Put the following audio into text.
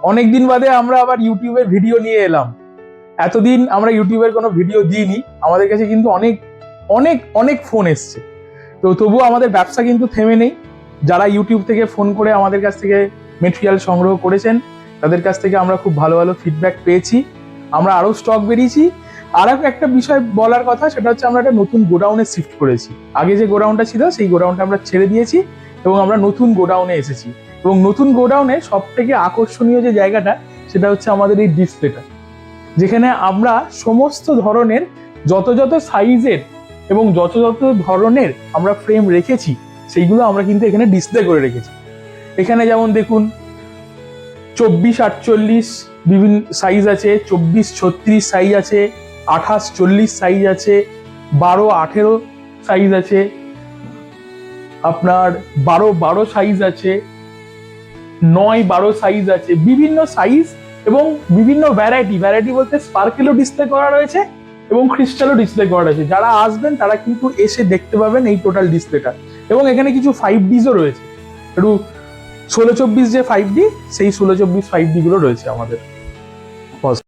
অনেকদিন বাদে আমরা আবার ইউটিউবের ভিডিও নিয়ে এলাম। এতদিন আমরা ইউটিউবের কোনো ভিডিও দিইনি, আমাদের কাছে কিন্তু অনেক অনেক অনেক ফোন এসছে। তো তবুও আমাদের ব্যবসা কিন্তু থেমে নেই। যারা ইউটিউব থেকে ফোন করে আমাদের কাছ থেকে মেটেরিয়াল সংগ্রহ করেছেন, তাদের কাছ থেকে আমরা খুব ভালো ভালো ফিডব্যাক পেয়েছি। আমরা আরও স্টক বেরিয়েছি। আর একটা বিষয় বলার কথা, সেটা হচ্ছে আমরা একটা নতুন গোডাউনে শিফট করেছি। আগে যে গোডাউনটা ছিল সেই গোডাউনটা আমরা ছেড়ে দিয়েছি এবং আমরা নতুন গোডাউনে এসেছি। এবং নতুন গোডাউনে সব থেকে আকর্ষণীয় যে জায়গাটা, সেটা হচ্ছে আমাদের এই ডিসপ্লেটা, যেখানে আমরা সমস্ত ধরনের যত যত সাইজের এবং যত যত ধরনের আমরা ফ্রেম রেখেছি, সেইগুলো আমরা কিন্তু এখানে ডিসপ্লে করে রেখেছি। এখানে যেমন দেখুন 24-48 বিভিন্ন সাইজ আছে, 24-36 সাইজ আছে, 28-40 সাইজ আছে, 12-18 সাইজ আছে, আপনার 12-12 সাইজ আছে, 9-12 সাইজ আছে, বিভিন্ন সাইজ এবং বিভিন্ন ভ্যারাইটি বলতে স্পার্কেলও ডিসপ্লে করা রয়েছে এবং ক্রিস্টালও ডিসপ্লে করা রয়েছে। যারা আসবেন তারা কিন্তু এসে দেখতে পাবেন এই টোটাল ডিসপ্লেটা। এবং এখানে কিছু 5Dও রয়েছে, একটু 16-24 যে 5D, সেই 16-24 5D গুলো রয়েছে আমাদের।